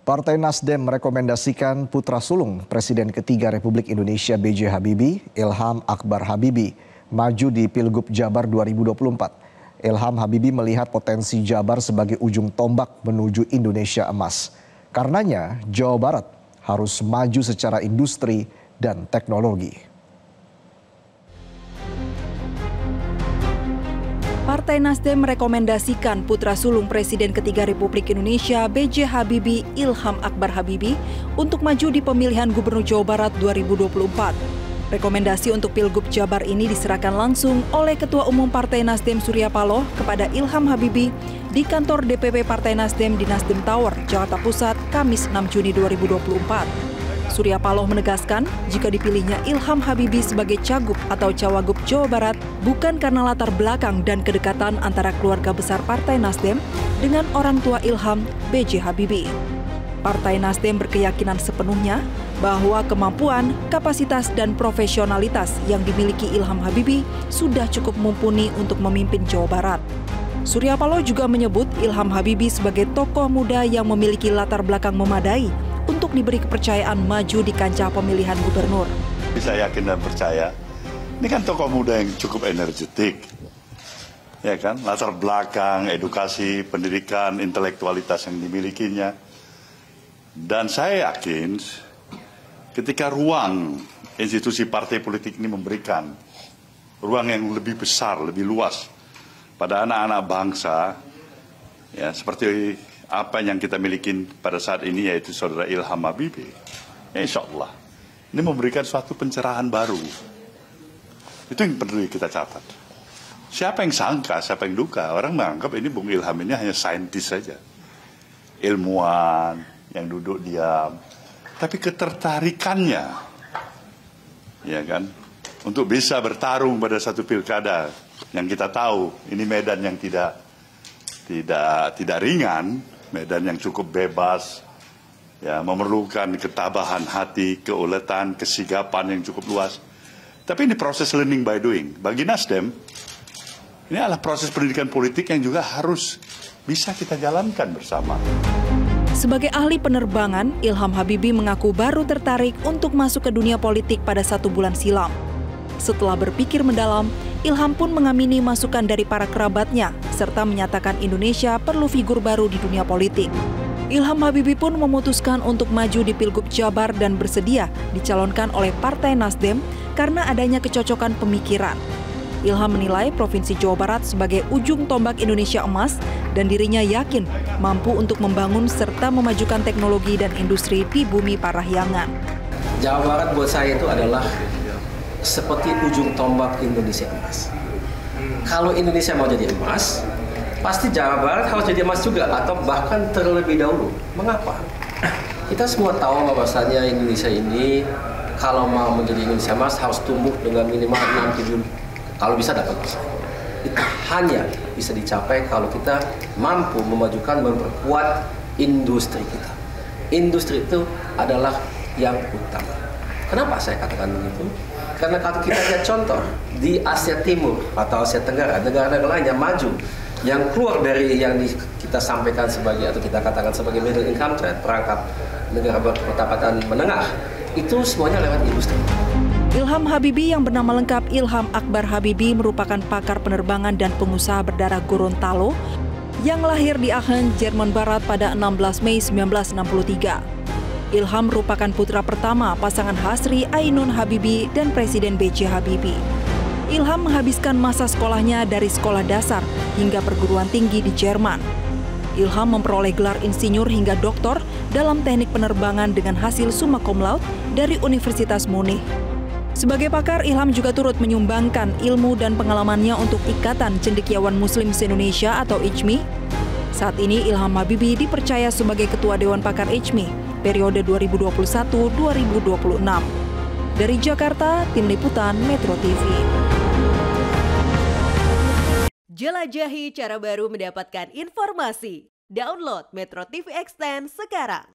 Partai Nasdem merekomendasikan putra sulung Presiden ketiga Republik Indonesia B.J. Habibie, Ilham Akbar Habibie, maju di Pilgub Jabar 2024. Ilham Habibie melihat potensi Jabar sebagai ujung tombak menuju Indonesia emas. Karenanya Jawa Barat harus maju secara industri dan teknologi. Partai Nasdem merekomendasikan putra sulung Presiden ketiga Republik Indonesia B.J. Habibie, Ilham Akbar Habibie untuk maju di pemilihan Gubernur Jawa Barat 2024. Rekomendasi untuk Pilgub Jabar ini diserahkan langsung oleh Ketua Umum Partai Nasdem Surya Paloh kepada Ilham Habibie di kantor DPP Partai Nasdem di Nasdem Tower, Jakarta Pusat, Kamis 6 Juni 2024. Surya Paloh menegaskan jika dipilihnya Ilham Habibie sebagai Cagup atau Cawagup Jawa Barat bukan karena latar belakang dan kedekatan antara keluarga besar Partai Nasdem dengan orang tua Ilham, B.J. Habibie. Partai Nasdem berkeyakinan sepenuhnya bahwa kemampuan, kapasitas, dan profesionalitas yang dimiliki Ilham Habibie sudah cukup mumpuni untuk memimpin Jawa Barat. Surya Paloh juga menyebut Ilham Habibie sebagai tokoh muda yang memiliki latar belakang memadai untuk diberi kepercayaan maju di kancah pemilihan gubernur. Saya yakin dan percaya, ini kan tokoh muda yang cukup energetik, ya kan? Latar belakang, edukasi, pendidikan, intelektualitas yang dimilikinya. Dan saya yakin ketika ruang institusi partai politik ini memberikan ruang yang lebih besar, lebih luas pada anak-anak bangsa, ya seperti apa yang kita miliki pada saat ini yaitu saudara Ilham Habibie, ya insya Allah ini memberikan suatu pencerahan baru. Itu yang perlu kita catat. Siapa yang sangka, siapa yang duga, orang menganggap ini Bung Ilham ini hanya saintis saja, ilmuwan yang duduk diam, tapi ketertarikannya, ya kan, untuk bisa bertarung pada satu pilkada yang kita tahu ini medan yang tidak ringan, medan yang cukup bebas, ya memerlukan ketabahan hati, keuletan, kesigapan yang cukup luas. Tapi ini proses learning by doing. Bagi Nasdem, ini adalah proses pendidikan politik yang juga harus bisa kita jalankan bersama. Sebagai ahli penerbangan, Ilham Habibie mengaku baru tertarik untuk masuk ke dunia politik pada 1 bulan silam. Setelah berpikir mendalam, Ilham pun mengamini masukan dari para kerabatnya, serta menyatakan Indonesia perlu figur baru di dunia politik. Ilham Habibie pun memutuskan untuk maju di Pilgub Jabar dan bersedia dicalonkan oleh Partai Nasdem karena adanya kecocokan pemikiran. Ilham menilai Provinsi Jawa Barat sebagai ujung tombak Indonesia emas dan dirinya yakin mampu untuk membangun serta memajukan teknologi dan industri di bumi Parahyangan. Jawa Barat buat saya itu adalah seperti ujung tombak Indonesia emas. Kalau Indonesia mau jadi emas, pasti Jawa Barat harus jadi emas juga atau bahkan terlebih dahulu. Mengapa? Kita semua tahu bahwasannya Indonesia ini kalau mau menjadi Indonesia emas harus tumbuh dengan minimal 6-7, kalau bisa 8%. Itu hanya bisa dicapai kalau kita mampu memajukan, memperkuat industri kita. Industri itu adalah yang utama. Kenapa saya katakan begitu? Karena kalau kita lihat contoh di Asia Timur atau Asia Tenggara, negara-negara lain yang maju, yang keluar dari yang kita sampaikan sebagai atau kita katakan sebagai middle income trade, perangkat negara berpendapatan menengah, itu semuanya lewat industri. Ilham Habibie yang bernama lengkap Ilham Akbar Habibie merupakan pakar penerbangan dan pengusaha berdarah Gorontalo yang lahir di Aachen, Jerman Barat pada 16 Mei 1963. Ilham merupakan putra pertama pasangan Hasri Ainun Habibie dan Presiden B.J. Habibie. Ilham menghabiskan masa sekolahnya dari sekolah dasar hingga perguruan tinggi di Jerman. Ilham memperoleh gelar insinyur hingga doktor dalam teknik penerbangan dengan hasil summa cum laude dari Universitas Munich. Sebagai pakar, Ilham juga turut menyumbangkan ilmu dan pengalamannya untuk Ikatan Cendekiawan Muslim se-Indonesia atau ICMI. Saat ini Ilham Habibie dipercaya sebagai Ketua Dewan Pakar ICMI periode 2021-2026. Dari Jakarta, Tim Liputan Metro TV. Jelajahi cara baru mendapatkan informasi. Download Metro TV Extend sekarang.